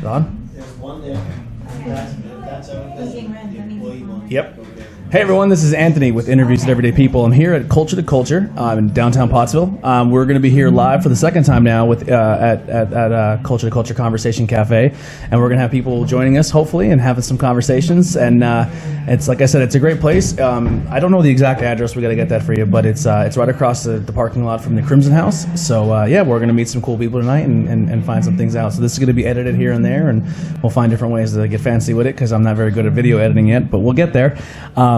On? There's one there. That's everything. Yep. Hey everyone, this is Anthony with Interviews with Everyday People. I'm here at Culture2Culture in downtown Pottsville. We're going to be here live for the second time now with at Culture2Culture Conversation Café, and we're going to have people joining us hopefully and having some conversations. And it's like I said, it's a great place. I don't know the exact address. We got to get that for you, but it's right across the parking lot from the Crimson House. So yeah, we're going to meet some cool people tonight and find some things out. So this is going to be edited here and there, and we'll find different ways to get fancy with it because I'm not very good at video editing yet, but we'll get there.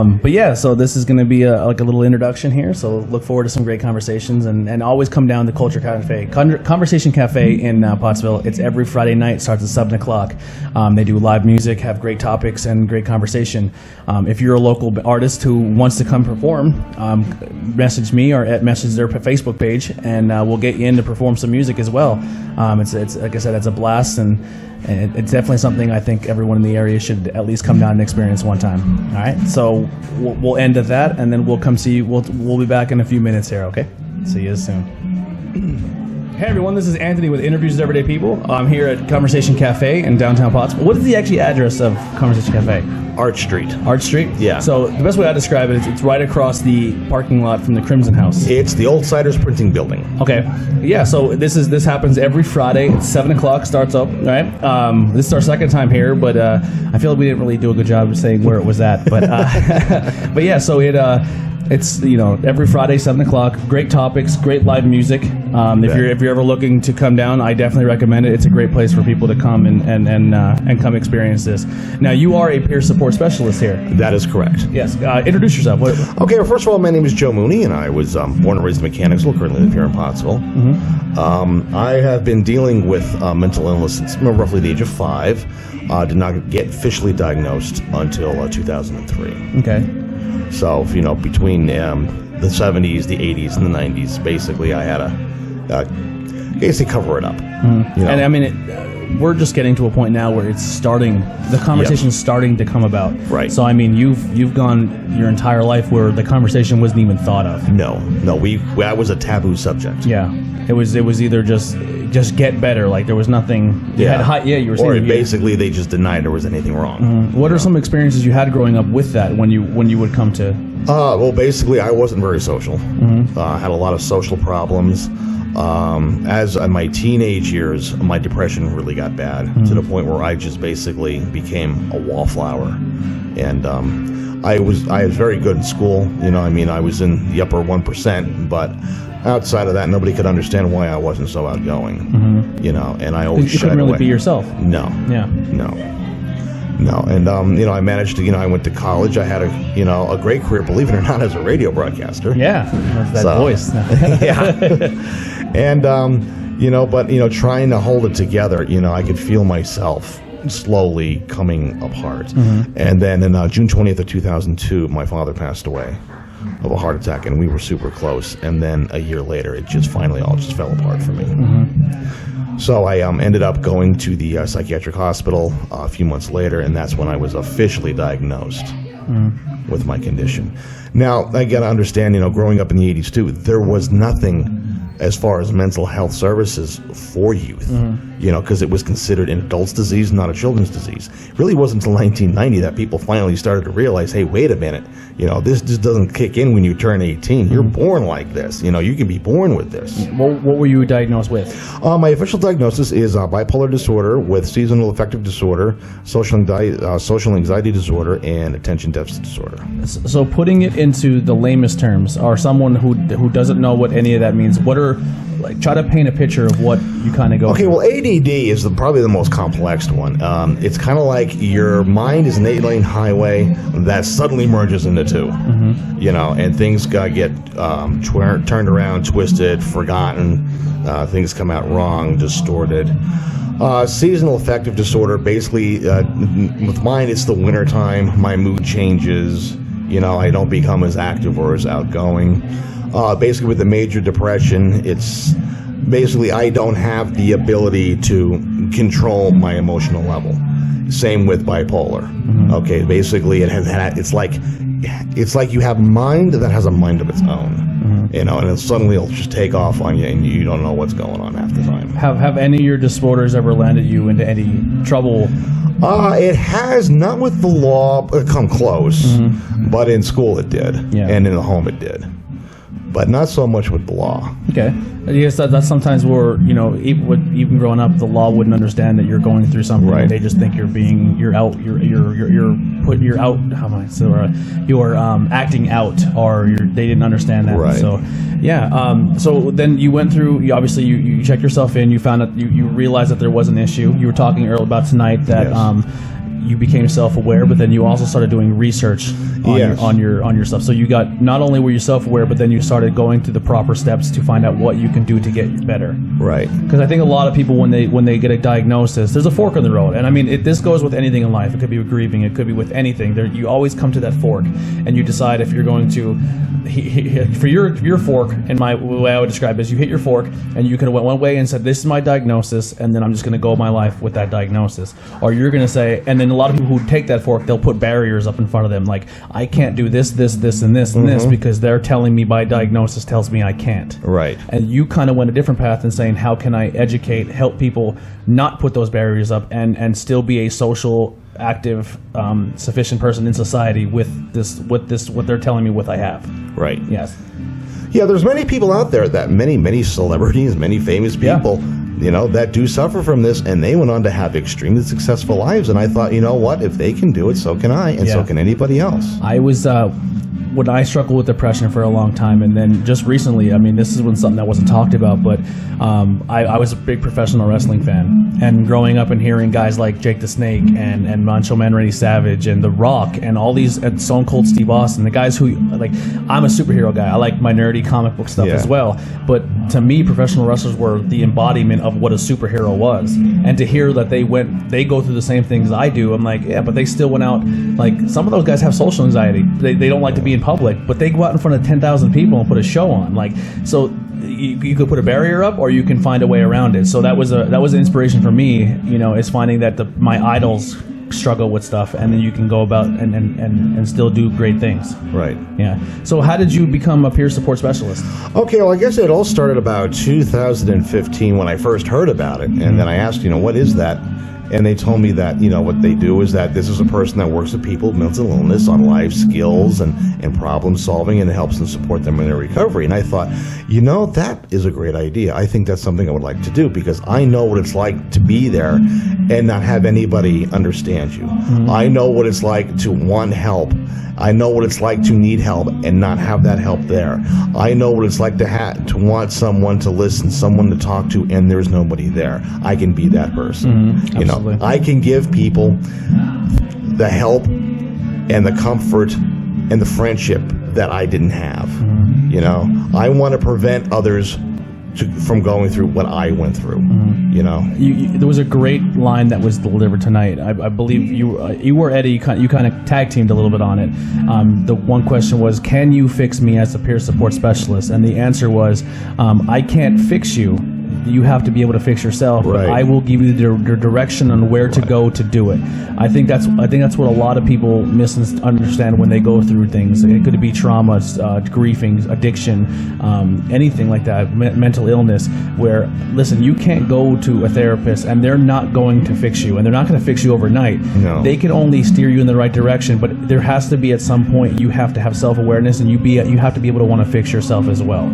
But yeah, so this is going to be like a little introduction here. So look forward to some great conversations, and always come down to Culture Cafe, Conversation Cafe in Pottsville. It's every Friday night, starts at 7 o'clock. They do live music, have great topics, and great conversation. If you're a local artist who wants to come perform, message me or message their Facebook page, and we'll get you in to perform some music as well. It's like I said, it's a blast, and it's definitely something I think everyone in the area should at least come down and experience one time. All right, so we'll end at that, and then we'll come see you. We'll be back in a few minutes here. Okay, see you soon. Hey everyone, this is Anthony with Interviews with Everyday People. I'm here at Conversation Cafe in downtown Pottsville. What is the actual address of Conversation Cafe? Arch Street. Arch Street? Yeah. So the best way I describe it is it's right across the parking lot from the Crimson House. It's the old Siders Printing Building. Okay. Yeah, so this happens every Friday. It's 7 o'clock, starts up, right? This is our second time here, but I feel like we didn't really do a good job of saying where it was at. But but yeah, so it's every Friday, 7 o'clock. Great topics, great live music. If you're ever looking to come down, I definitely recommend it. It's a great place for people to come and come experience this. Now, you are a peer support specialist here. That is correct. Yes. Introduce yourself. Okay. Well, first of all, my name is Joe Mooney, and I was born and raised in Mechanicsville. Currently live here in Pottsville. Mm-hmm. I have been dealing with mental illness since roughly the age of 5. Did not get officially diagnosed until 2003. Okay. So, between the 70s, the 80s, and the 90s, basically I had basically cover it up. Mm-hmm. And I mean, we're just getting to a point now where it's starting, the conversation's starting to come about. Right. So, I mean, you've gone your entire life where the conversation wasn't even thought of. No, that was a taboo subject. Yeah. It was either just get better, like there was nothing. You were saying. Or basically they just denied there was anything wrong. Mm-hmm. What are some experiences you had growing up with that when you would come to? Well, basically I wasn't very social. Mm-hmm. Had a lot of social problems. As in my teenage years, my depression really got bad to the point where I just basically became a wallflower, and I was very good in school. I was in the upper 1%, but outside of that, nobody could understand why I wasn't so outgoing. Mm-hmm. And I always you couldn't really be yourself. No. Yeah. No, and I managed to, I went to college. I had a great career, believe it or not, as a radio broadcaster. Yeah, that voice. Yeah, and but trying to hold it together, I could feel myself slowly coming apart. Mm-hmm. And then in June 20th of 2002, my father passed away of a heart attack, and we were super close. And then a year later, it just finally all just fell apart for me. Mm-hmm. So I ended up going to the psychiatric hospital a few months later, and that's when I was officially diagnosed with my condition. Now, I got to understand, growing up in the 80s too, there was nothing as far as mental health services for youth, because it was considered an adult's disease, not a children's disease. It really wasn't until 1990 that people finally started to realize, hey, wait a minute, this just doesn't kick in when you turn 18. You're born like this. You can be born with this. What were you diagnosed with? My official diagnosis is bipolar disorder with seasonal affective disorder, social anxiety disorder, and attention deficit disorder. So putting it into the lamest terms, or someone who doesn't know what any of that means, try to paint a picture of what you kind of go through. Well, ADD is probably the most complex one. It's kind of like your mind is an 8-lane highway that suddenly merges into 2. Mm-hmm. And things get turned around, twisted, forgotten. Things come out wrong, distorted. Seasonal affective disorder, basically, with mine, it's the wintertime. My mood changes. I don't become as active or as outgoing. Basically, with the major depression, it's basically I don't have the ability to control my emotional level. Same with bipolar. Mm-hmm. Okay, basically, it's like you have a mind that has a mind of its own. Mm-hmm. you know, and then suddenly it'll just take off on you, and you don't know what's going on half the time. Have any of your disorders ever landed you into any trouble? It has, not with the law, come close, but in school it did, and in the home it did, but not so much with the law. Okay, I guess that's sometimes where, you know, even growing up, the law wouldn't understand that you're going through something. Right. They just think you're acting out, or they didn't understand that. Right. So, yeah. So then you went through. You checked yourself in. You found out. You realized that there was an issue. You were talking earlier about tonight that. Yes. You became self-aware, but then you also started doing research on your stuff. So you got, not only were you self-aware, but then you started going through the proper steps to find out what you can do to get better. Right. Because I think a lot of people, when they get a diagnosis, there's a fork in the road, and I mean, this goes with anything in life. It could be with grieving, it could be with anything. You always come to that fork, and you decide if you're going to. For your fork, and the way I would describe it is, you hit your fork, and you could have went one way and said, "This is my diagnosis," and then I'm just going to go my life with that diagnosis. Or you're going to say, and then a lot of people who take that fork, they'll put barriers up in front of them, like, I can't do this, and this, and this, because they're telling me my diagnosis tells me I can't. Right. And you kind of went a different path in saying, how can I educate, help people not put those barriers up, and still be a social, active, sufficient person in society with what they're telling me what I have. Right. Yes. Yeah, there's many people out there, that many celebrities, many famous people, you know, that do suffer from this, and they went on to have extremely successful lives. And I thought, you know what, if they can do it, so can I, and so can anybody else. I was when I struggled with depression for a long time, and then just recently, I mean, this is when something that wasn't talked about, but I was a big professional wrestling fan, and growing up and hearing guys like Jake the Snake and Macho Man Randy Savage and The Rock and all these, and Stone Cold Steve Austin, the guys who, like, I'm a superhero guy. I like my nerdy comic book stuff as well, but to me, professional wrestlers were the embodiment of what a superhero was, and to hear that they go through the same things I do, I'm like, yeah, but they still went out. Like, some of those guys have social anxiety. They don't like to be in public, but they go out in front of 10,000 people and put a show on. Like, so you could put a barrier up, or you can find a way around it. So that was an inspiration for me, you know, is finding that my idols struggle with stuff, and then you can go about and still do great things. Right. Yeah. So how did you become a peer support specialist? Okay, well, I guess it all started about 2015 when I first heard about it, and then I asked, you know, what is that? And they told me that, you know, what they do is that this is a person that works with people with mental illness on life skills and problem solving, and it helps them support them in their recovery. And I thought, you know, that is a great idea. I think that's something I would like to do, because I know what it's like to be there and not have anybody understand you. I know what it's like to want help. I know what it's like to need help and not have that help there. I know what it's like to want someone to listen, someone to talk to, and there's nobody there. I can be that person. You know, I can give people the help and the comfort and the friendship that I didn't have. You know, I want to prevent others from going through what I went through. You know, there was a great line that was delivered tonight. I believe you were Eddie. You kind of tag teamed a little bit on it. The one question was, can you fix me as a peer support specialist? And the answer was, I can't fix you. You have to be able to fix yourself. Right. But I will give you the direction on where to go to do it. I think that's what a lot of people misunderstand when they go through things. It could be trauma, griefing, addiction, anything like that, mental illness. Where, listen, you can't go to a therapist and they're not going to fix you, and they're not going to fix you overnight. No. They can only steer you in the right direction, but there has to be, at some point, you have to have self-awareness, and you have to be able to want to fix yourself as well.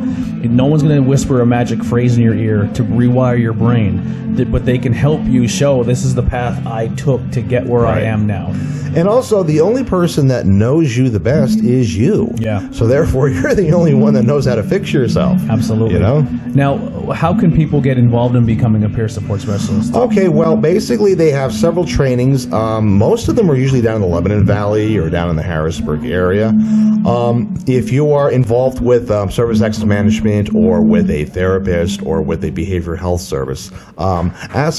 No one's going to whisper a magic phrase in your ear to rewire your brain, but they can help you show, this is the path I took to get where I am now. And also, the only person that knows you the best is you. Yeah. So therefore, you're the only one that knows how to fix yourself. Absolutely. You know? Now, how can people get involved in becoming a peer support specialist? Okay, well, basically, they have several trainings. Most of them are usually down in the Lebanon Valley or down in the Harrisburg area. If you are involved with service access management, or with a therapist, or with a behavioral behavioral health service,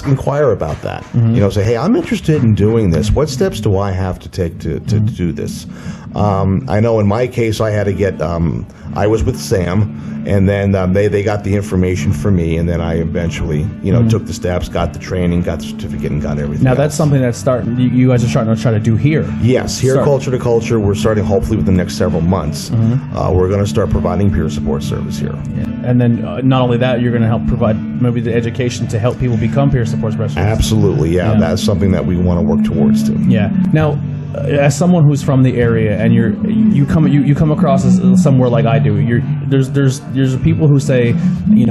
inquire about that. Say, hey, I'm interested in doing this. What steps do I have to take to do this? I know in my case, I had to get, I was with Sam, and then they got the information for me, and then I eventually, took the steps, got the training, got the certificate, and got everything. Now that's something that's you guys are starting to try to do here. Yes, here at Culture2Culture, we're starting hopefully within the next several months. We're going to start providing peer support service here. Yeah. And then not only that, you're going to help provide maybe the education to help people become peer support specialists. Absolutely, yeah. That's something that we want to work towards too. Yeah. Now, as someone who's from the area, and you come across as somewhere like I do, there's people who say,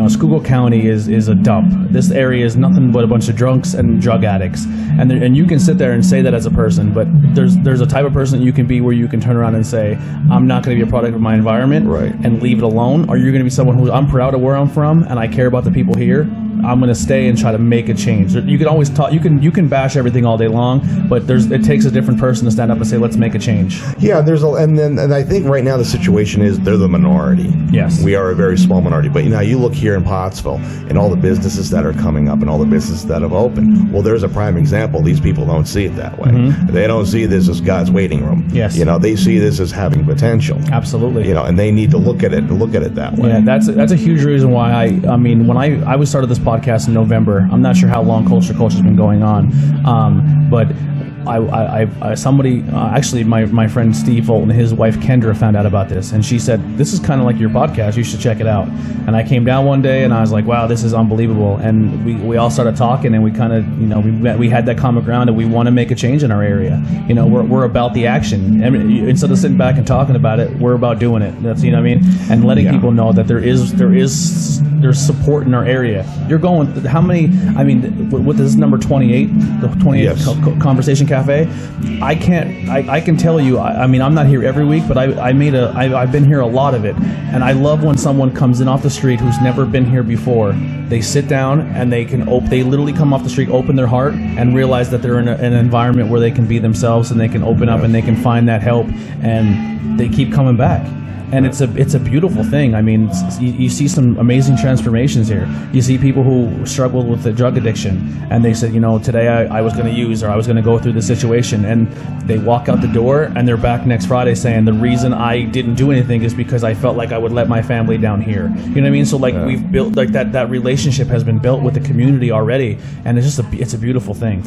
Schuylkill County is a dump. This area is nothing but a bunch of drunks and drug addicts, and you can sit there and say that as a person, but there's a type of person you can be where you can turn around and say, I'm not going to be a product of my environment, right, and leave it alone. Or you're going to be someone who, I'm proud of where I'm from and I care about the people here. I'm going to stay and try to make a change. You can always talk. You can bash everything all day long, but it takes a different person to stand up and say, "Let's make a change." Yeah, and I think right now the situation is they're the minority. Yes, we are a very small minority. But you look here in Pottsville and all the businesses that are coming up and all the businesses that have opened. Well, there's a prime example. These people don't see it that way. They don't see this as God's waiting room. Yes, they see this as having potential. Absolutely. And they need to look at it that way. Yeah, that's a huge reason why I mean when I was started this podcast in November. I'm not sure how long Culture2Culture's been going on, but somebody actually my friend Steve Fulton, his wife Kendra, found out about this, and she said, this is kind of like your podcast, you should check it out. And I came down one day and I was like, wow, this is unbelievable. And we all started talking, and we kind of we had that common ground, and we want to make a change in our area. We're about the action. I mean, instead of sitting back and talking about it, we're about doing it. That's and letting people know that there's support in our area. You're going, how many, what is this, number 28, the 28th yes. Conversation Cafe? I can tell you, I'm not here every week, but I've been here a lot of it, and I love when someone comes in off the street who's never been here before. They sit down and they literally come off the street, open their heart, and realize that they're in an environment where they can be themselves, and they can open up and they can find that help, and they keep coming back. And it's a beautiful thing. You see some amazing transformations here. You see people who struggled with the drug addiction, and they said, today I was going to use, or I was going to go through this situation, and they walk out the door and they're back next Friday saying, the reason I didn't do anything is because I felt like I would let my family down here. You know what I mean? So we've built that relationship has been built with the community already, and it's a beautiful thing.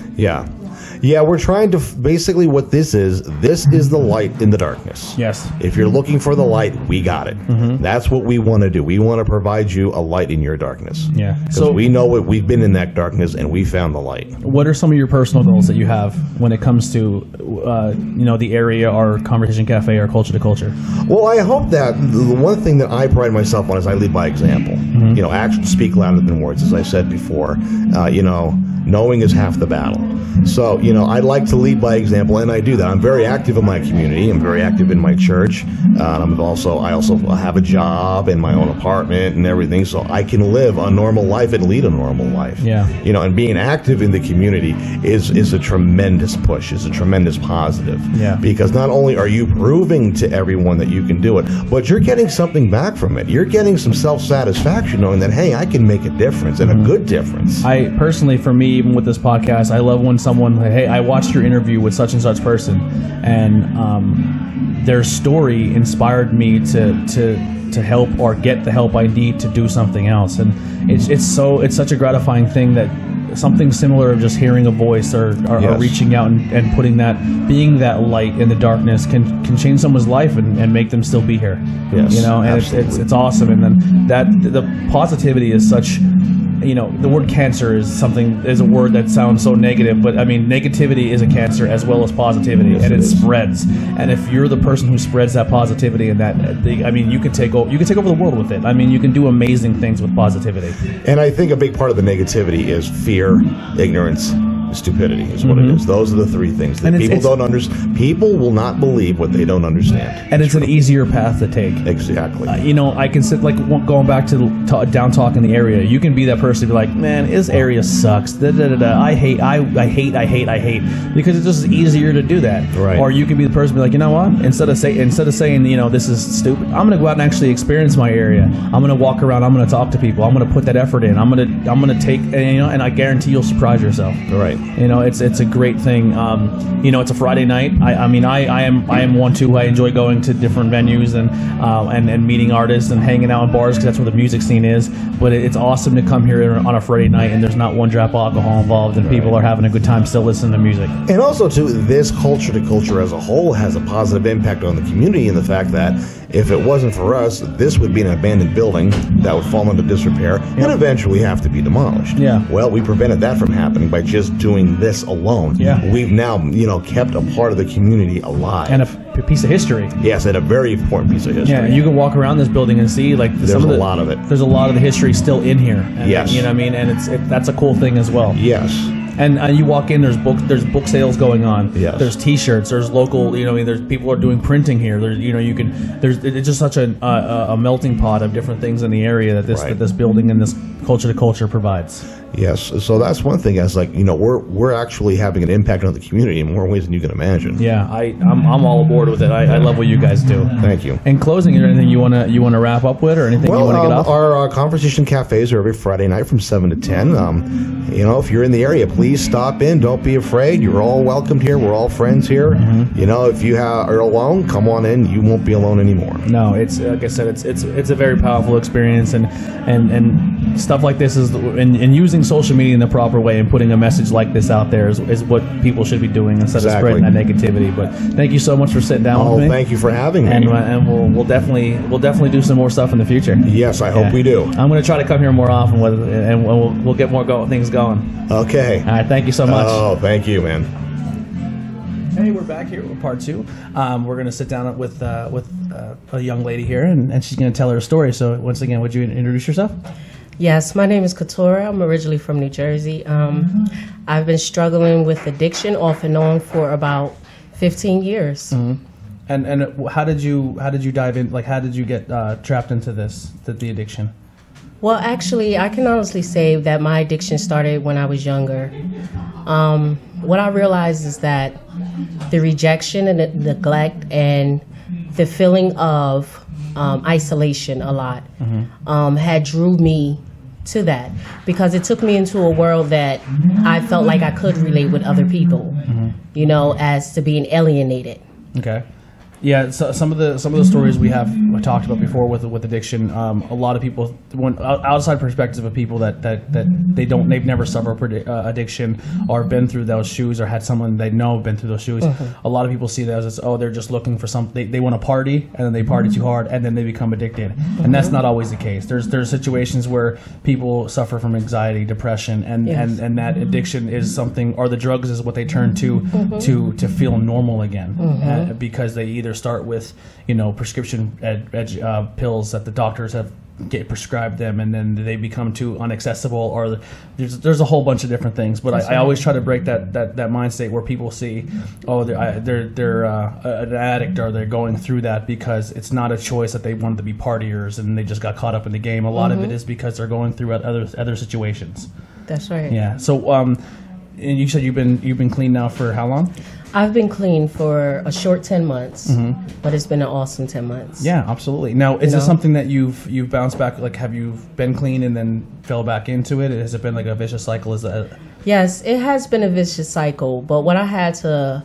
Yeah, we're trying to basically what this is the light in the darkness. Yes. If you're looking for the light, we got it. Mm-hmm. That's what we want to do. We want to provide you a light in your darkness. Yeah. So we know we've been in that darkness and we found the light. What are some of your personal goals that you have when it comes to the area or Conversation Cafe or Culture2Culture? Well, I hope that the one thing that I pride myself on is I lead by example. Mm-hmm. Actions speak louder than words, as I said before. Knowing is half the battle. So, I'd like to lead by example, and I do that. I'm very active in my community. I'm very active in my church. I also have a job in my own apartment and everything, so I can live a normal life and lead a normal life. Yeah. And being active in the community is a tremendous push, is a tremendous positive. Yeah. Because not only are you proving to everyone that you can do it, but you're getting something back from it. You're getting some self-satisfaction knowing that, hey, I can make a difference, and a good difference. I personally, for me, even with this podcast, I love when someone, hey, I watched your interview with such and such person, and their story inspired me to help or get the help I need to do something else. And it's such a gratifying thing that something similar of just hearing a voice or yes. reaching out and putting being that light in the darkness can change someone's life and make them still be here. Yes, and it's awesome. And then the positivity is such. The word cancer is a word that sounds so negative, but negativity is a cancer as well as positivity, yes, and it spreads. And if you're the person who spreads that positivity and you can take over the world with it. You can do amazing things with positivity. And I think a big part of the negativity is fear, ignorance, stupidity is what it is. Those are the three things that And people don't understand. People will not believe what they don't understand. And it's an easier path to take. Exactly. I can sit, like, going back to down talk in the area, you can be that person to be like, man, this area sucks. Da, da, da, da. I hate. Because it's just easier to do that. Right. Or you can be the person to be like, you know what? Instead of saying, this is stupid, I'm going to go out and actually experience my area. I'm going to walk around. I'm going to talk to people. I'm going to put that effort in. I'm going to take, and I guarantee you'll surprise yourself. Right. It's a great thing. It's a Friday night. I am one too. I enjoy going to different venues and meeting artists and hanging out in bars because that's where the music scene is. But it's awesome to come here on a Friday night and there's not one drop of alcohol involved and people are having a good time still listening to music. And also, too, this culture to culture as a whole has a positive impact on the community in the fact that if it wasn't for us, this would be an abandoned building that would fall into disrepair and eventually have to be demolished. Yeah. Well, we prevented that from happening by just doing this alone. Yeah. We've now, kept a part of the community alive. And a piece of history. Yes, and a very important piece of history. Yeah, you can walk around this building and see there's a lot of it. There's a lot of the history still in here. And, yes. You know what I mean? And that's a cool thing as well. Yes. And you walk in, there's book sales going on. Yes. There's T-shirts. There's local. There's people are doing printing here. It's just such a melting pot of different things in the area that this building and this culture to culture provides. Yes, so that's one thing. As we're actually having an impact on the community in more ways than you can imagine. Yeah, I'm all aboard with it. I love what you guys do. Thank you. In closing, is there anything you wanna wrap up with, or anything you want to get off? Our conversation cafes are every Friday night from 7 to 10. If you're in the area, please stop in. Don't be afraid. You're all welcomed here. We're all friends here. Mm-hmm. If you are alone, come on in. You won't be alone anymore. No, it's like I said, it's a very powerful experience, and stuff like this is and using social media in the proper way and putting a message like this out there is what people should be doing instead of spreading that negativity. But thank you so much for sitting down with me. Thank you for having me. And we'll definitely do some more stuff in the future. Yes, I hope we do. I'm going to try to come here more often and we'll get more things going. Okay. All right. Thank you so much. Oh, thank you, man. Hey, we're back here with part 2. We're going to sit down with a young lady here, and she's going to tell her story. So once again, would you introduce yourself? Yes, my name is Couture. I'm originally from New Jersey. I've been struggling with addiction off and on for about 15 years. Mm-hmm. And how did you dive in? Like, how did you get trapped into the addiction? Well, actually, I can honestly say that my addiction started when I was younger. What I realized is that the rejection and the neglect and the feeling of isolation a lot had drew me to that, because it took me into a world that I felt like I could relate with other people, as to being alienated. Okay. Yeah, so some of the stories we have talked about before with addiction, a lot of people, outside perspective of people that they've never suffered addiction or been through those shoes or had someone they know been through those shoes. A lot of people see that as they're just looking for something. They want to party and then they party too hard and then they become addicted, and that's not always the case. There's situations where people suffer from anxiety, depression, and that addiction is something, or the drugs is what they turn to feel normal again, because they either start with prescription pills that the doctors have prescribed them, and then they become too inaccessible, or there's a whole bunch of different things. But I always try to break that mind state where people see, they're an addict, or they're going through that because it's not a choice that they wanted to be partiers and they just got caught up in the game. A lot of it is because they're going through other situations. That's right. Yeah. So and you said you've been clean now for how long? I've been clean for a short 10 months, but it's been an awesome 10 months. Yeah, absolutely. Now, is this something that you've bounced back? Like, have you been clean and then fell back into it? Has it been like a vicious cycle? Yes, it has been a vicious cycle. But what I had to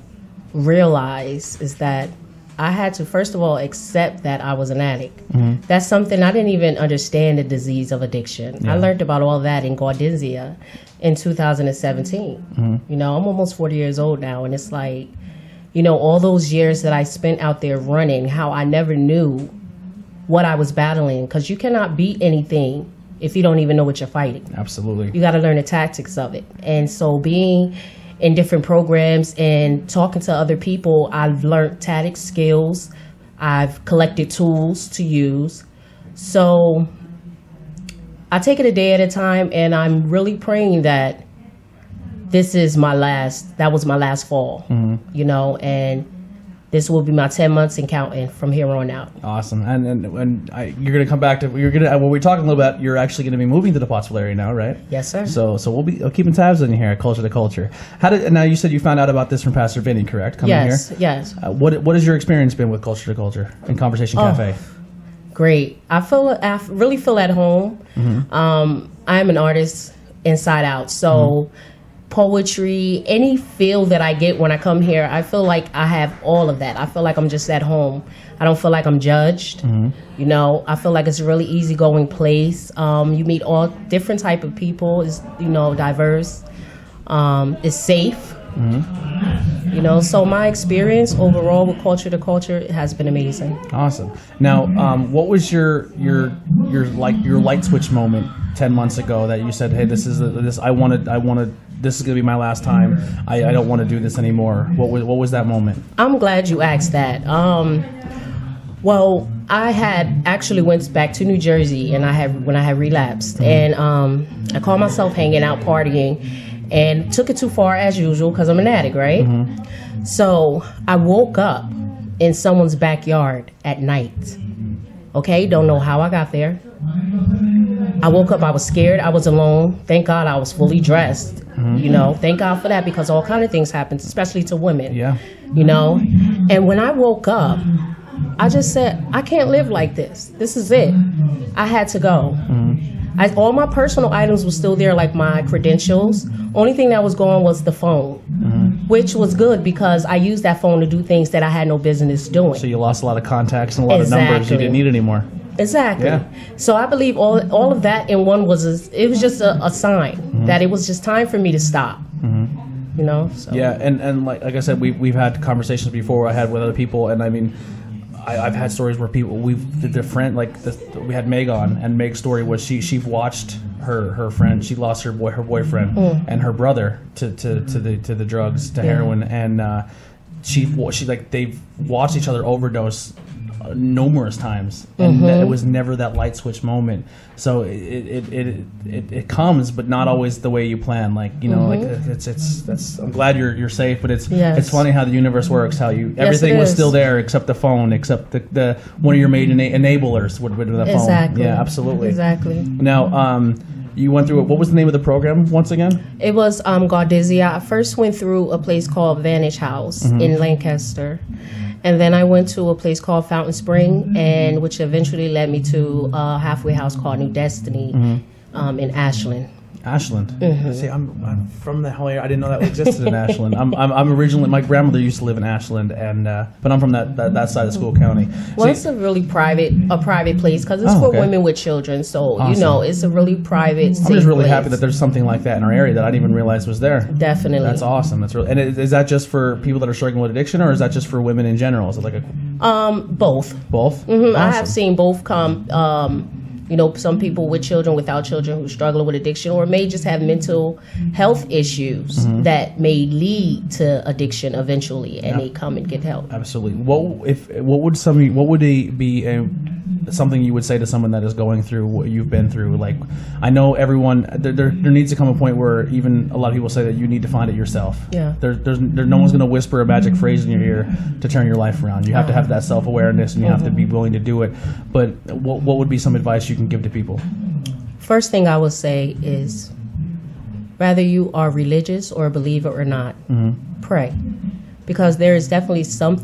realize is that I had to, first of all, accept that I was an addict. That's something I didn't even understand, the disease of addiction. Yeah. I learned about all that in Gaudensia in 2017. I'm almost 40 years old now, and it's like, all those years that I spent out there running, how I never knew what I was battling, because you cannot beat anything if you don't even know what you're fighting. Absolutely. You got to learn the tactics of it. And so being in different programs and talking to other people, I've learned tactics, skills. I've collected tools to use. So I take it a day at a time, and I'm really praying that this is that was my last fall, you know, and this will be my 10 months and counting from here on out. Awesome. You're going to come back to, when we're talking a little bit, you're actually going to be moving to the Pottsville area now, right? Yes, sir. So we'll be keeping tabs on you here at Culture to Culture. Now you said you found out about this from Pastor Vinny, correct? Coming yes, here? Yes. What has your experience been with Culture to Culture and Conversation Cafe? Great. I really feel at home. I am an artist inside out. So poetry, any feel that I get when I come here, I feel like I have all of that. I feel like I'm just at home. I don't feel like I'm judged. You know, I feel like it's a really easygoing place. You meet all different type of people. It's, you know, diverse. It's safe. You know, so my experience overall with Culture to Culture has been amazing. Awesome. Now, what was your light switch moment 10 months ago that you said, hey, this is this is gonna be my last time. I don't want to do this anymore. What was that moment? I'm glad you asked that. Well, I had actually went back to New Jersey, and when I had relapsed, and I called myself hanging out, partying, and took it too far as usual because I'm an addict, right? So I woke up in someone's backyard at night. Okay, don't know how I got there. I woke up, I was scared, I was alone. Thank God I was fully dressed. You know, thank God for that, because all kind of things happen, especially to women. Yeah. You know, and when I woke up, I just said, I can't live like this. This is it. I had to go. All my personal items were still there, like my credentials. Only thing that was gone was the phone, which was good because I used that phone to do things that I had no business doing. So you lost a lot of contacts and a lot of numbers you didn't need anymore. Exactly. Yeah. So I believe all of that in one was just a sign that it was just time for me to stop. You know. So. Yeah, and like I said, we've had conversations before I had with other people, and I mean, I've had stories where people we had Meg on, and Meg's story was she watched her friend, she lost her boyfriend and her brother to the drugs, to heroin, and they've watched each other overdose numerous times, and it was never that light switch moment. So it comes, but not always the way you plan. Like, you know, like that's. I'm glad you're safe, but it's funny how the universe works. How everything was still there except the phone, except the one of your main enablers would the phone. Exactly. Yeah, absolutely. Exactly. Now, you went through it. What was the name of the program once again? It was Gaudizia. I first went through a place called Vantage House in Lancaster. And then I went to a place called Fountain Spring, and which eventually led me to a halfway house called New Destiny in Ashland. Ashland. See, I'm from the whole area. I didn't know that existed in Ashland. I'm originally, my grandmother used to live in Ashland, and but I'm from that side of School County. Well, it's a really private place because it's for women with children. So awesome. You know, it's a really private. I'm just really happy that there's something like that in our area that I didn't even realize was there. Definitely. That's awesome. That's really. And is that just for people that are struggling with addiction, or is that just for women in general? Is it like a both? Both. Awesome. I have seen both come. You know, some people with children, without children, who struggle with addiction or may just have mental health issues that may lead to addiction eventually, and they come and get help. Absolutely. What would something you would say to someone that is going through what you've been through? Like, I know everyone there needs to come a point where even a lot of people say that you need to find it yourself. Yeah. No one's going to whisper a magic phrase in your ear to turn your life around. You have to have that self-awareness, and you have to be willing to do it. But what would be some advice you can give to people? First thing I would say is, whether you are religious or a believer or not, pray. Because there is definitely some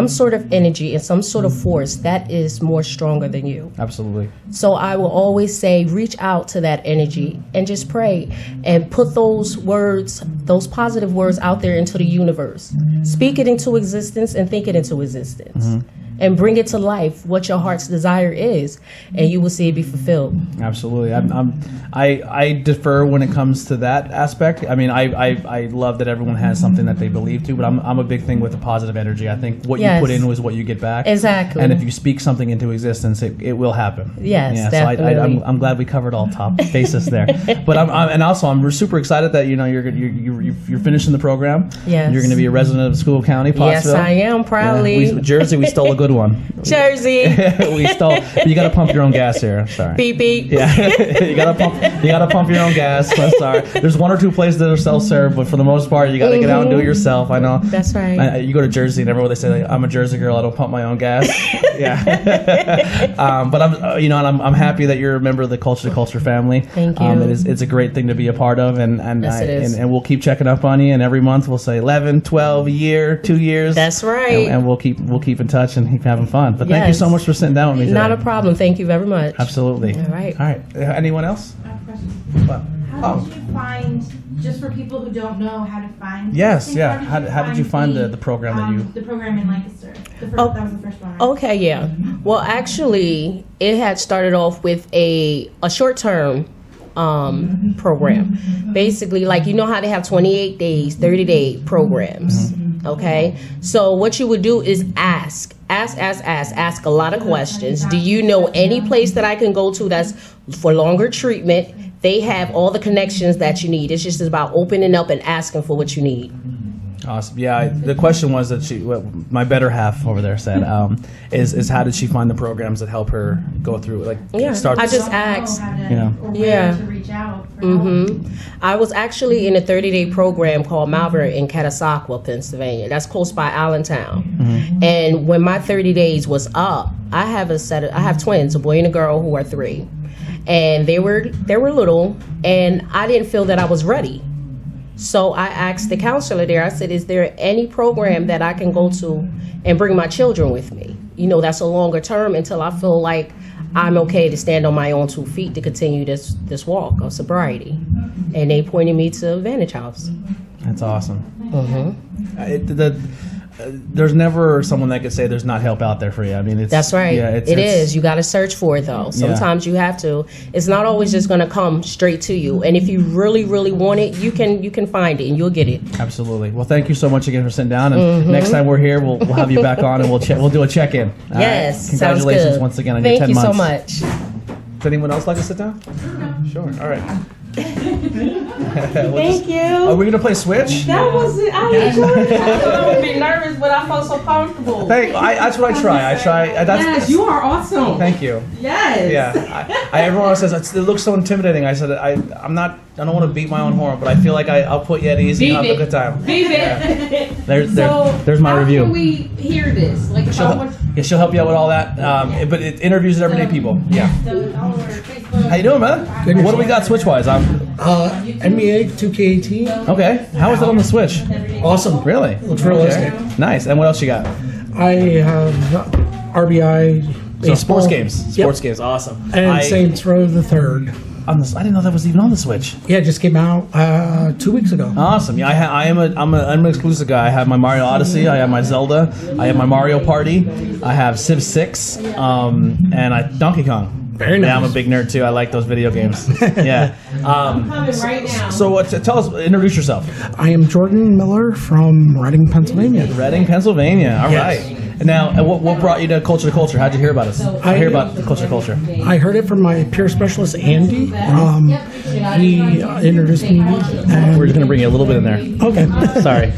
sort of energy and some sort of force that is more stronger than you. Absolutely. So I will always say, reach out to that energy and just pray and put those words, those positive words out there into the universe. Speak it into existence and think it into existence. And bring it to life, what your heart's desire is, and you will see it be fulfilled. Absolutely. I defer when it comes to that aspect. I mean, I love that everyone has something that they believe to, but I'm a big thing with the positive energy. I think what you put in is what you get back. Exactly. And if you speak something into existence, it will happen. Yes, So definitely. I'm glad we covered all top bases there. But I'm super excited that you're finishing the program. Yes. You're going to be a resident of School County, Pottsville. Yes, I am, proudly. Jersey, we stole a good good one. Jersey. We stole. You got to pump your own gas here. Sorry. Beep beep. Yeah, you gotta pump your own gas. I'm sorry. There's one or two places that are self-serve, but for the most part, you gotta get out and do it yourself. I know. That's right. You go to Jersey, and everyone they say, like, "I'm a Jersey girl. I don't pump my own gas." Yeah. But I'm happy that you're a member of the Culture to Culture family. Thank you. It's a great thing to be a part of, and Yes, it is. and we'll keep checking up on you. And every month we'll say 11, 12, a year, 2 years. That's right. And we'll keep in touch and keep having fun. But thank you Yes. so much for sitting down with me today. Not a problem. Thank you very much. Absolutely. All right. All right. Anyone else? I have a question. What? How did you find, just for people who don't know how to find Yes, things, yeah. How did you find the program that you? the program in Lancaster? The first, Oh. that was the first one. Okay, yeah. Well, actually, it had started off with a short-term program. Basically, like, you know how they have 28 days, 30-day programs. Okay? So what you would do is ask a lot of questions. Do you know any place that I can go to that's for longer treatment? They have all the connections that you need. It's just about opening up and asking for what you need. Awesome. Yeah. The question was that my better half over there said, is how did she find the programs that help her go through, like, start? I just Don't know asked. how to, You know. or Yeah. where to reach out for help. I was actually in a 30-day program called Malvern in Catasauqua, Pennsylvania. That's close by Allentown. And when my 30 days was up, I have twins, a boy and a girl who are 3. And they were little, and I didn't feel that I was ready. So I asked the counselor there, I said, is there any program that I can go to and bring my children with me? You know, that's a longer term until I feel like I'm okay to stand on my own 2 feet to continue this walk of sobriety. And they pointed me to Vantage House. That's awesome. There's never someone that could say there's not help out there for you. I mean, That's right. Yeah, It is. You got to search for it, though. Sometimes you have to. It's not always just going to come straight to you. And if you really, really want it, you can find it and you'll get it. Absolutely. Well, thank you so much again for sitting down. And next time we're here, we'll have you back on and we'll do a check-in. All Yes. right? Congratulations Sounds good. once again on Thank your 10 you months. so much. Does anyone else like to sit down? Sure. All right. Thank you. Are we gonna play Switch? That was it. I enjoyed it. I thought I would be nervous, but I felt so comfortable. That's what I try. Yes, you are awesome. Thank you. Yes. Yeah. Everyone else says it looks so intimidating. I said I don't want to beat my own horn, but I feel like I'll put you at ease and have a good time. Beep it. There's my review. How can we hear this? Like, if I want She'll help you out with all that. But it interviews everyday people. Yeah. How you doing, man? What do we got Switch-wise? NBA 2K18. Okay. How is it on the Switch? Awesome. Really? Looks realistic. Okay. Nice. And what else you got? I have RBI. So baseball. sports games. Yep. Sports games. Awesome. And Saints Row the Third. I didn't know that was even on the Switch. Yeah, it just came out 2 weeks ago. Awesome. Yeah, I'm an exclusive guy. I have my Mario Odyssey. I have my Zelda. I have my Mario Party. I have Civ 6. And Donkey Kong. Very nice. Yeah, I'm a big nerd too. I like those video games. Yeah. coming right now. So tell us, introduce yourself. I am Jordan Miller from Reading, Pennsylvania. Reading, Pennsylvania. All Yes. right. And now, what brought you to Culture to Culture? How'd you hear about us? I hear about Culture to Culture. I heard it from my peer specialist, Andy. He introduced me. And We're just gonna bring you a little bit in there. okay. Sorry.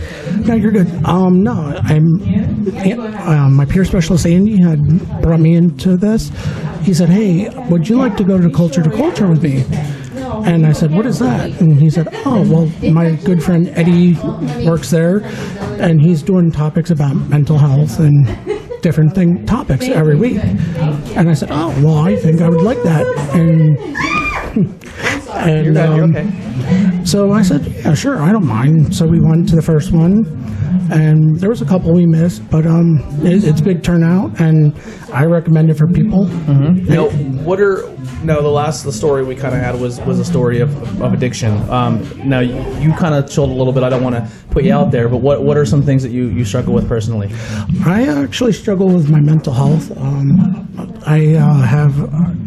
No, you're good. My peer specialist Andy had brought me into this. He said, "Hey, would you like to go to Culture with me?" And I said, "What is that?" And he said, "Oh, well, my good friend Eddie works there, and he's doing topics about mental health and different topics every week." And I said, "Oh, well, I think I would like that." And You're okay. so I said, "Yeah, sure, I don't mind." So we went to the first one, and there was a couple we missed, but it's a big turnout, and I recommend it for people. Now, the story we kind of had was a story of addiction. Now, you kind of chilled a little bit. I don't want to put you out there, but what are some things that you struggle with personally? I actually struggle with my mental health. I have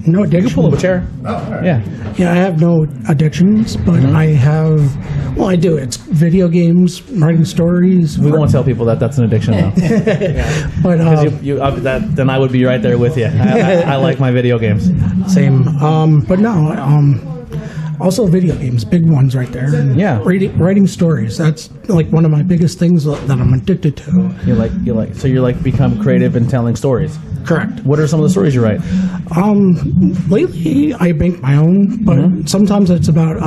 no addiction. Pull up a chair. Yeah. Yeah, I have no addictions, but I have. Well, I do. It's video games, writing stories. We won't tell people that that's an addiction, though. But Then I would be right there with you. I like my video games. same. But no. Also, video games, big ones right there. Yeah. Writing stories. That's like one of my biggest things that I'm addicted to. So you're like become creative in telling stories. Correct. What are some of the stories you write? Lately, I make my own, but sometimes it's about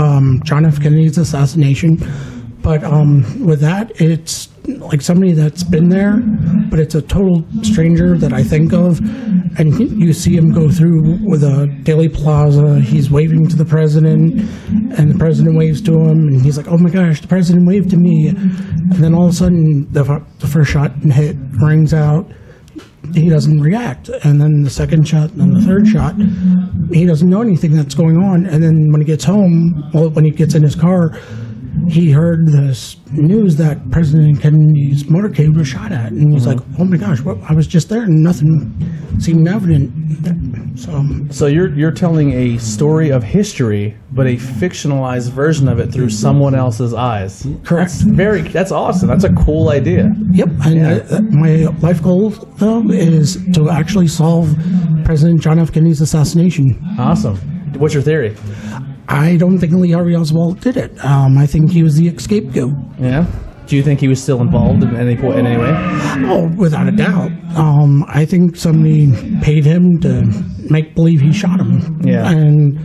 John F. Kennedy's assassination. But with that, it's like somebody that's been there, but it's a total stranger that I think of. And you see him go through with a Daily Plaza. He's waving to the president, and the president waves to him. And he's like, oh my gosh, the president waved to me. And then all of a sudden, the first shot hit rings out. He doesn't react. And then the second shot, and then the third shot, he doesn't know anything that's going on. And then when he gets home, when he gets in his car, he heard this news that President Kennedy's motorcade was shot at, and he's like, "Oh my gosh, I was just there, and nothing seemed evident." So you're telling a story of history, but a fictionalized version of it through someone else's eyes. Correct. That's awesome. That's a cool idea. Yep. And my life goal, though, is to actually solve President John F. Kennedy's assassination. Awesome. What's your theory? I don't think Lee Harvey Oswald did it. I think he was the scapegoat. Yeah. Do you think he was still involved in any way? Oh, without a doubt. I think somebody paid him to make believe he shot him. Yeah. And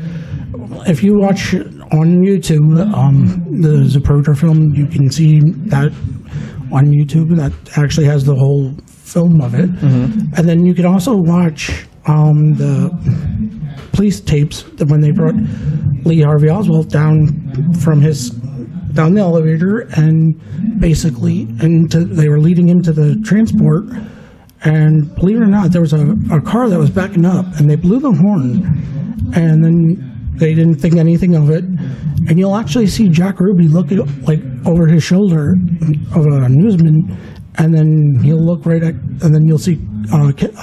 if you watch on YouTube the Zapruder film, you can see that on YouTube. That actually has the whole film of it. And then you can also watch the police tapes that when they brought Lee Harvey Oswald down the elevator, and basically they were leading into the transport, and believe it or not, there was a car that was backing up, and they blew the horn, and then they didn't think anything of it, and you'll actually see Jack Ruby look like over his shoulder of a newsman, and then he'll look right at, and then you'll see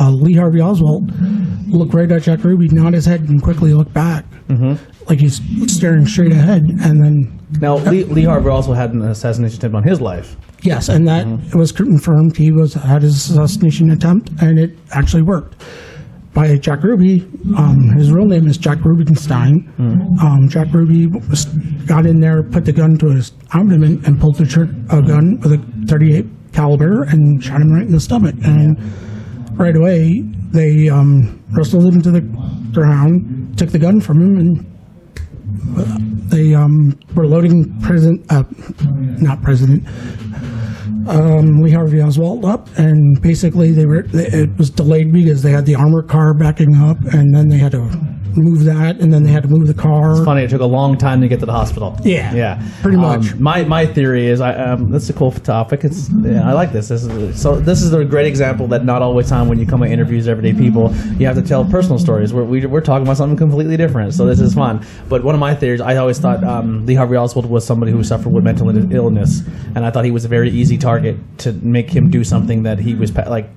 Lee Harvey Oswald look right at Jack Ruby, nod his head, and quickly look back, like he's staring straight ahead. And then now Lee Harvey also had an assassination attempt on his life. Yes, and that it was confirmed he had his assassination attempt, and it actually worked. By Jack Ruby, his real name is Jack Rubenstein. Jack Ruby got in there, put the gun to his abdomen, and pulled the gun with a .38 caliber and shot him right in the stomach. And right away, they wrestled him to the ground, took the gun from him, and they were loading Lee Harvey Oswald up, and basically it was delayed because they had the armored car backing up, and then they had to move that, and then they had to move the car. It's funny, it took a long time to get to the hospital. Yeah, pretty much. My theory is, that's a cool topic. I like this. This is a great example that not always time when you come to interviews everyday people, you have to tell personal stories. We're talking about something completely different, so this is fun. But one of my theories, I always thought Lee Harvey Oswald was somebody who suffered with mental illness, and I thought he was a very easy target to make him do something that he was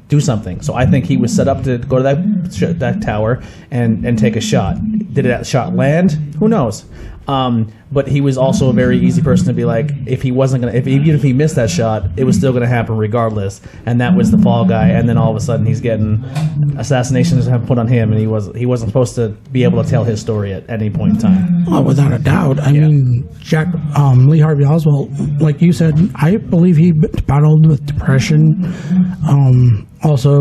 do something. So I think he was set up to go to that tower and take a shot. Did that shot land? Who knows? But he was also a very easy person to be like, even if he missed that shot, it was still going to happen regardless. And that was the fall guy. And then all of a sudden, he's getting assassinations have put on him, and he wasn't supposed to be able to tell his story at any point in time. Oh, without a doubt. I mean, Lee Harvey Oswald, like you said, I believe he battled with depression. Also,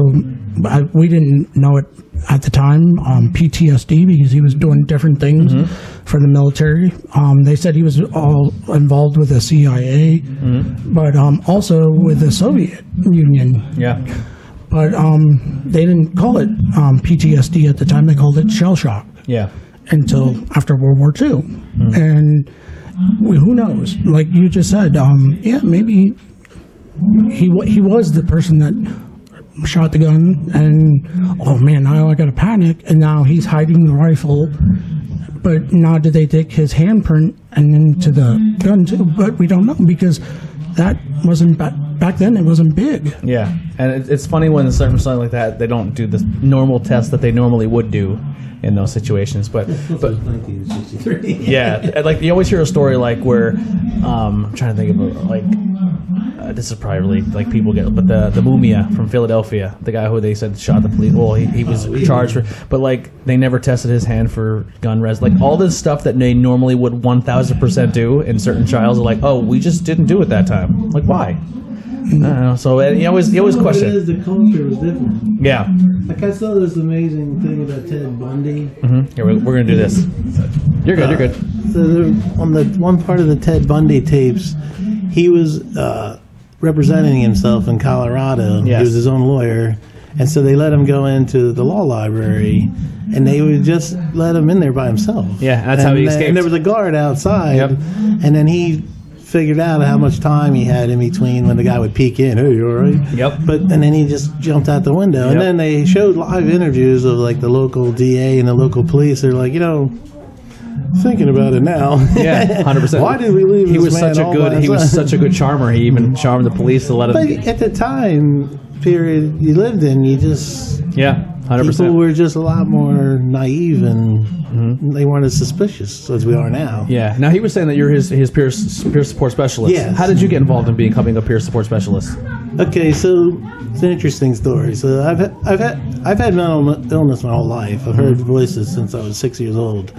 we didn't know it at the time, PTSD, because he was doing different things for the military. They said he was all involved with the CIA, but also with the Soviet Union. Yeah. But they didn't call it PTSD at the time. They called it shell shock. Yeah. Until after World War II. And who knows? Like you just said, maybe he was the person that shot the gun, and oh man, now I got to panic, and now he's hiding the rifle. But now did they take his handprint and into the gun too? But we don't know, because that wasn't back then it wasn't big. Yeah, and it's funny when it's something like that, they don't do the normal test that they normally would do in those situations. But 1963. yeah, and, like you always hear a story like where I'm trying to think of this is probably like people get, but the Mumia from Philadelphia, the guy who they said shot the police. Well, he was charged for, but like they never tested his hand for gun res. Like all this stuff that they normally would 1,000% do in certain trials are like, oh, we just didn't do it that time. Like why? I don't know. So you always question. It is, the culture was different. Yeah. Like I saw this amazing thing about Ted Bundy. Here we're gonna do this. You're good. You're good. So on the one part of the Ted Bundy tapes, he was representing himself in Colorado. Yes. He was his own lawyer, and so they let him go into the law library, and they would just let him in there by himself. Yeah, that's how he escaped. And there was a guard outside, Yep. and then he figured out how much time he had in between when the guy would peek in. Hey, you all right? Yep. And then he just jumped out the window. Yep. And then they showed live interviews of like the local DA and the local police. They're like, thinking about it now. Yeah, 100%. Why did we leave? He this was man such a all good. by He was himself? such a good charmer. He even charmed the police to let him. But at the time period you lived in, you just Yeah, people 100%. were just a lot more naive and they weren't as suspicious as we are now. Yeah. Now he was saying that you're his peer support specialist. Yes. How did you get involved in becoming a peer support specialist? Okay, so it's an interesting story. So I've had mental illness my whole life. I've heard voices since I was 6 years old.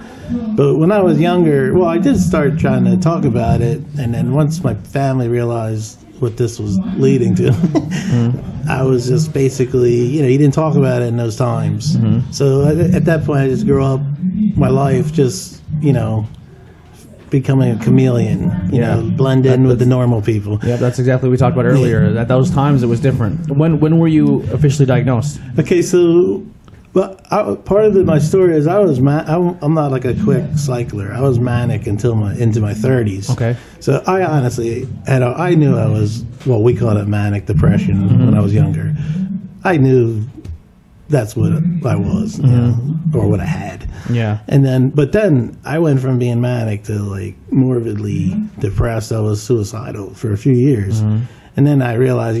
But when I was younger, well, I did start trying to talk about it, and then once my family realized what this was leading to, I was just basically, you didn't talk about it in those times. So at that point, I just grew up my life just, becoming a chameleon, blend in with the normal people. Yeah, that's exactly what we talked about earlier. At those times, it was different. When were you officially diagnosed? Okay, so part of my story is I'm not like a quick cycler. I was manic until into my 30s. Okay. So I honestly I knew I was, well, we called it manic depression when I was younger. I knew that's what I was, or what I had. Yeah. But then I went from being manic to like morbidly depressed. I was suicidal for a few years, and then I realized,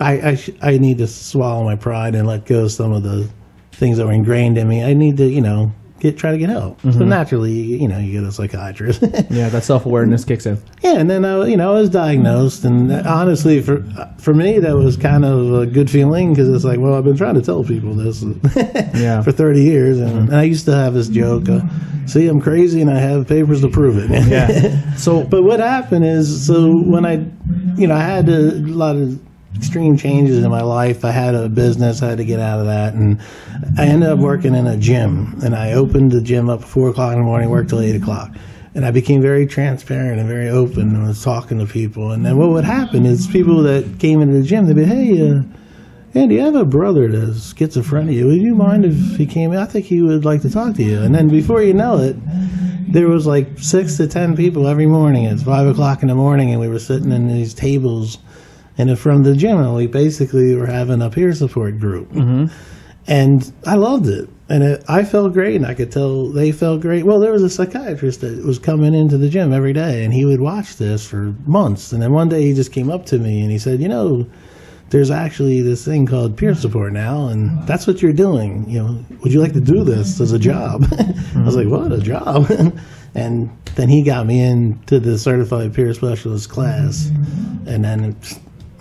I need to swallow my pride and let go of some of the things that were ingrained in me. I need to, try to get help. So naturally, you get a psychiatrist. Yeah, that self-awareness kicks in. Yeah, and then I was diagnosed, and honestly, for me, that was kind of a good feeling because it's like, well, I've been trying to tell people this for 30 years, and I used to have this joke, see, I'm crazy, and I have papers to prove it. Yeah. But what happened is, when I had a lot of extreme changes in my life. I had a business, I had to get out of that, and I ended up working in a gym, and I opened the gym up at 4 o'clock in the morning, worked till 8 o'clock. And I became very transparent and very open and was talking to people. And then what would happen is people that came into the gym, they'd be, hey, Andy, I have a brother that's schizophrenia. Would you mind if he came in? I think he would like to talk to you. And then before you know it, there was like 6 to 10 people every morning. It's 5 o'clock in the morning, and we were sitting in these tables and from the gym, and we basically were having a peer support group. And I loved it. And I felt great, and I could tell they felt great. Well, there was a psychiatrist that was coming into the gym every day, and he would watch this for months. And then one day he just came up to me, and he said, there's actually this thing called peer support now, and that's what you're doing. Would you like to do this as a job? I was like, what, a job? And then he got me into the certified peer specialist class, and then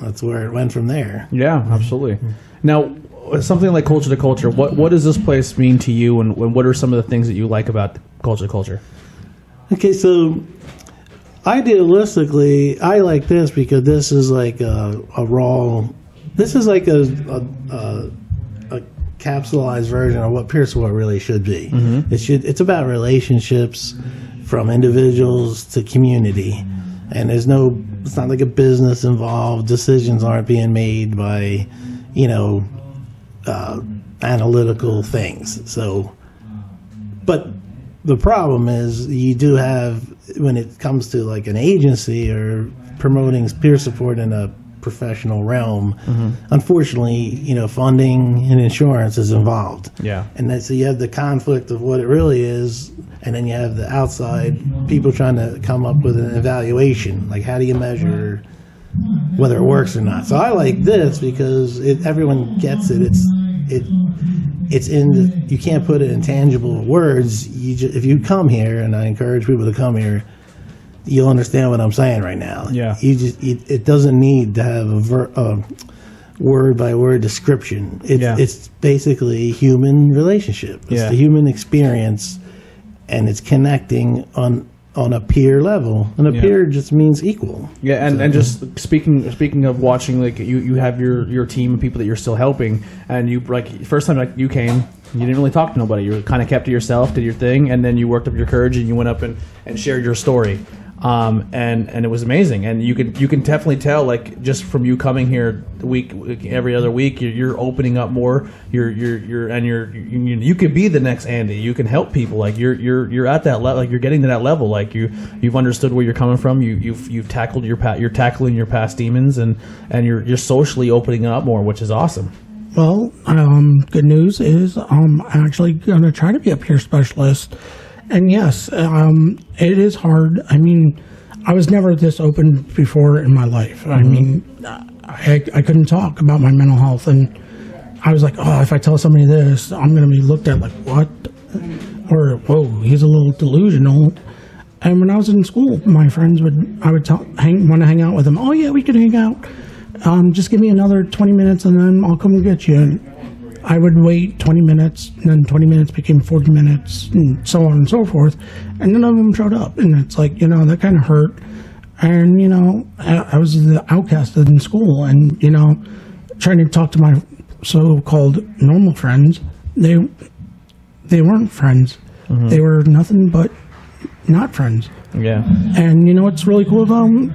that's where it went from there. Yeah, absolutely. Now, something like Culture2Culture, what does this place mean to you, and what are some of the things that you like about Culture2Culture? Okay, so idealistically, I like this because this is like a raw. This is like a capsulized version of what peer support really should be. It's about relationships from individuals to community, and it's not like a business involved. Decisions aren't being made by analytical things. So, but the problem is you do have, when it comes to like an agency or promoting peer support in a professional realm, unfortunately, funding and insurance is involved. Yeah. And so you have the conflict of what it really is, and then you have the outside people trying to come up with an evaluation. Like, how do you measure whether it works or not. So I like this because everyone gets it. It's in the, you can't put it in tangible words. If you come here, and I encourage people to come here, you'll understand what I'm saying right now. Yeah. It doesn't need to have a word by word description. It's basically a human relationship. It's the human experience, and it's connecting on a peer level, and a peer just means equal. Yeah, and just speaking of watching, like you have your team of people that you're still helping, and you like first time like you came, you didn't really talk to nobody. You kind of kept to yourself, did your thing, and then you worked up your courage and you went up and shared your story. And it was amazing, and you can definitely tell, like, just from you coming here every other week, you're opening up more. You could be the next Andy. You can help people. Like you're at that level. Like you're getting to that level. Like you've understood where you're coming from. You've tackled you're tackling your past demons, and you're socially opening up more, which is awesome. Well, good news is I'm actually going to try to be a peer specialist. And yes, it is hard. I mean, I was never this open before in my life. I mean, I couldn't talk about my mental health, and I was like, oh, if I tell somebody this, I'm going to be looked at like, what? Or, whoa, he's a little delusional. And when I was in school, my friends want to hang out with them. Oh yeah, we could hang out. Just give me another 20 minutes, and then I'll come and get you. And I would wait 20 minutes, and then 20 minutes became 40 minutes, and so on and so forth. And none of them showed up. And it's like, that kind of hurt. And, I was the outcast in school. And, trying to talk to my so-called normal friends, they weren't friends. Mm-hmm. They were nothing but not friends. Yeah. And, what's really cool about them?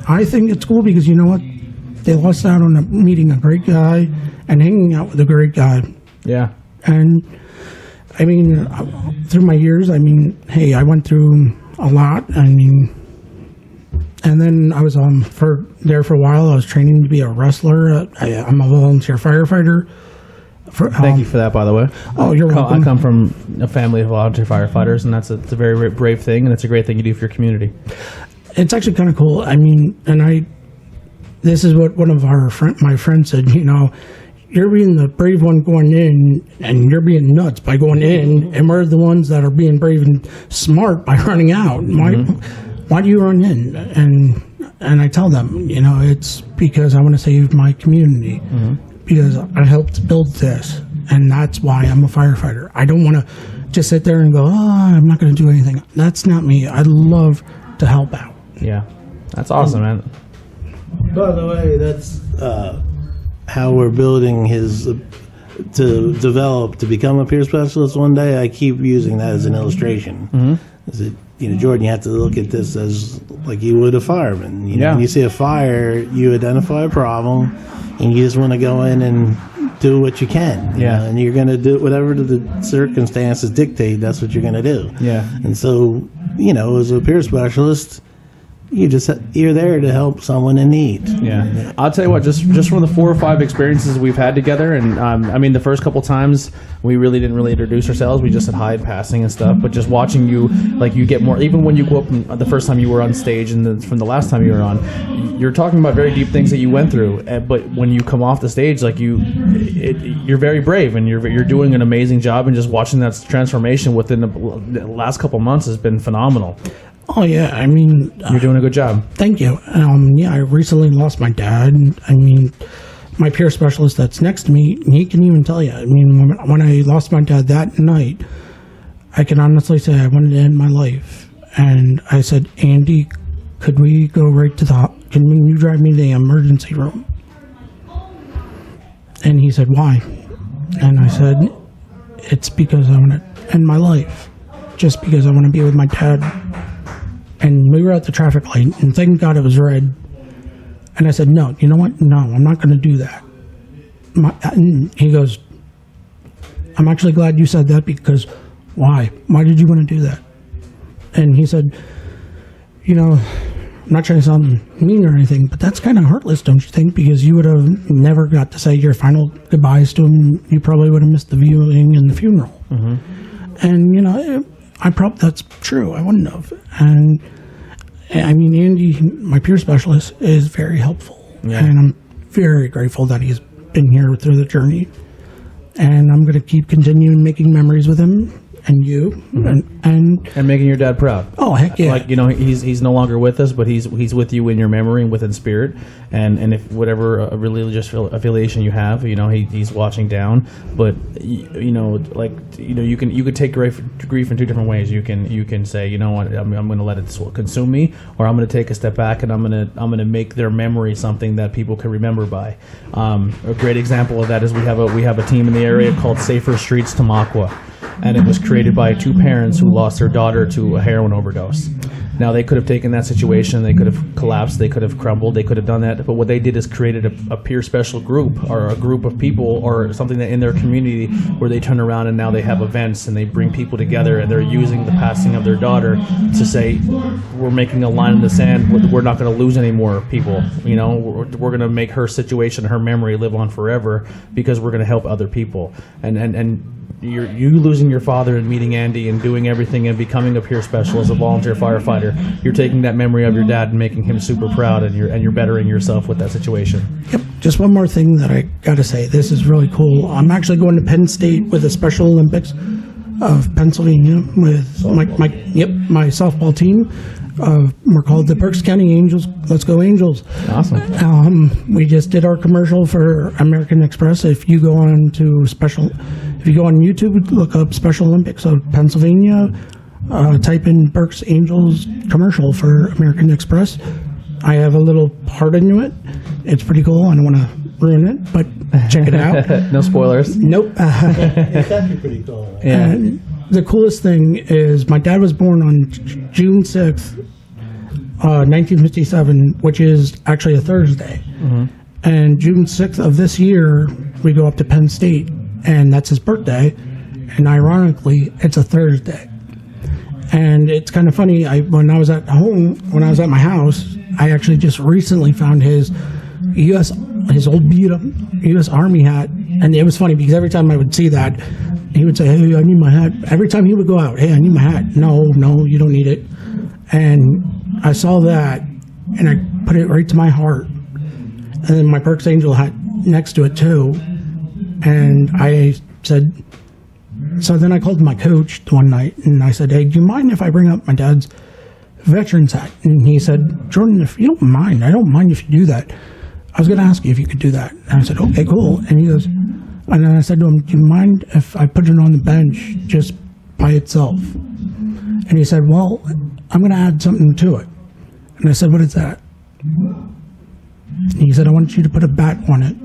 I think it's cool because, they lost out on meeting a great guy and hanging out with a great guy. Yeah. And, I mean, through my years, hey, I went through a lot. And then I was there for a while. I was training to be a wrestler. I'm a volunteer firefighter. Thank you for that, by the way. Oh, you're welcome. I come from a family of volunteer firefighters, and it's a very brave thing, and it's a great thing you do for your community. It's actually kind of cool. This is what one of my friends said, you're being the brave one going in, and you're being nuts by going in, and we're the ones that are being brave and smart by running out. Why do you run in? And I tell them, it's because I want to save my community, because I helped build this, and that's why I'm a firefighter. I don't want to just sit there and go, I'm not going to do anything. That's not me. I love to help out. Yeah, that's awesome, man. By the way, that's how we're building to develop to become a peer specialist one day. I keep using that as an illustration. Mm-hmm. Jordan, you have to look at this as like you would a fireman. When you see a fire, you identify a problem, and you just want to go in and do what you can. And you're going to do whatever the circumstances dictate. That's what you're going to do. Yeah. And so, as a peer specialist, you're there to help someone in need. Yeah, I'll tell you what. Just from the 4 or 5 experiences we've had together, and the first couple times we really didn't introduce ourselves. We just said hi in passing and stuff. But just watching you, like you get more. Even when you go up the first time you were on stage, and from the last time you were on, you're talking about very deep things that you went through. But when you come off the stage, like you're very brave, and you're doing an amazing job. And just watching that transformation within the last couple months has been phenomenal. Oh, yeah, you're doing a good job. Thank you. I recently lost my dad. My peer specialist that's next to me, he can even tell you. When I lost my dad that night, I can honestly say I wanted to end my life. And I said, Andy, could we go right to can you drive me to the emergency room? And he said, why? And I said, it's because I want to end my life. Just because I want to be with my dad. And we were at the traffic light, and thank God it was red. And I said, no, you know what? No, I'm not going to do that. And he goes, I'm actually glad you said that, because why? Why did you want to do that? And he said, I'm not trying to sound mean or anything, but that's kind of heartless, don't you think? Because you would have never got to say your final goodbyes to him. You probably would have missed the viewing and the funeral. Mm-hmm. And, that's true. I wouldn't have. And I mean, Andy, my peer specialist, is very helpful. Yeah. And I'm very grateful that he's been here through the journey. And I'm going to keep continuing making memories with him and you. And making your dad proud. Oh, heck yeah. Like, he's no longer with us, but he's with you in your memory and within spirit. And if whatever religious affiliation you have, he's watching down. But you could take grief in two different ways. You can say, you know what, I'm going to let it consume me, or I'm going to take a step back and I'm going to make their memory something that people can remember by. A great example of that is we have a team in the area called Safer Streets Tamaqua. And it was created by two parents who lost their daughter to a heroin overdose. Now, they could have taken that situation, they could have collapsed, they could have crumbled, they could have done that. But what they did is created a peer special group, or a group of people, or something that in their community where they turn around and now they have events and they bring people together, and they're using the passing of their daughter to say, we're making a line in the sand, we're not going to lose any more people. We're going to make her situation, her memory live on forever, because we're going to help other people. And you losing your father and meeting Andy and doing everything and becoming a peer specialist, a volunteer firefighter, you're taking that memory of your dad and making him super proud, and you're bettering yourself with that situation. Yep. Just one more thing that I got to say. This is really cool. I'm actually going to Penn State with the Special Olympics of Pennsylvania with my softball team. We're called the Berks County Angels. Let's go Angels. Awesome. We just did our commercial for American Express. If you go on YouTube, look up Special Olympics of Pennsylvania, type in Berks Angels commercial for American Express. I have a little part into it. It's pretty cool. I don't want to ruin it, but check it out. No spoilers. Nope. It's actually pretty cool. Yeah. And the coolest thing is my dad was born on June 6th, 1957, which is actually a Thursday. Mm-hmm. And June 6th of this year, we go up to Penn State, and that's his birthday. And ironically, it's a Thursday. And it's kind of funny, when I was at my house, I actually just recently found his old beat-up U.S. Army hat. And it was funny because every time I would see that, he would say, hey, I need my hat. Every time he would go out, hey, I need my hat. No, you don't need it. And I saw that, and I put it right to my heart. And then my Berks Angel hat next to it, too. And I said, so then I called my coach one night, and I said, hey, do you mind if I bring up my dad's veterans hat? And he said, Jordan, if you don't mind, I don't mind if you do that. I was going to ask you if you could do that. And I said, okay, cool. And he goes, and then I said to him, do you mind if I put it on the bench just by itself? And he said, well, I'm going to add something to it. And I said, what is that? And he said, I want you to put a bat on it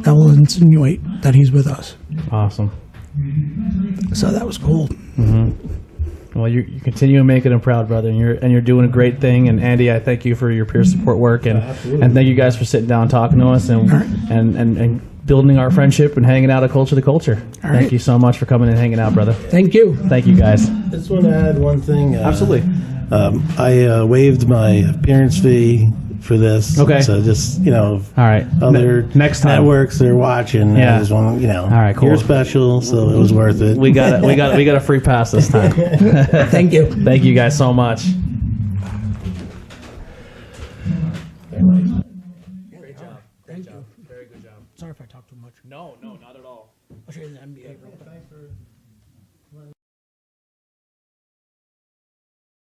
that will insinuate that he's with us. Awesome. So that was cool. Mm-hmm. Well, you continue making him proud, brother, and you're doing a great thing. And Andy, I thank you for your peer support work, and thank you guys for sitting down and talking to us, and building our friendship and hanging out at Culture2Culture. Thank you so much for coming and hanging out, brother. Thank you. Thank you, guys. Just want to add one thing. Absolutely. I waived my appearance fee for this. Okay. So just, all right. other Next time. networks they're watching. Yeah. I just want, All right, cool. You're special, so it was worth it. We got a free pass this time. Thank you. Thank you guys so much. Great job. Thank you. Very good job. Sorry if I talk too much. No, not at all. I'll show you the NBA real quick.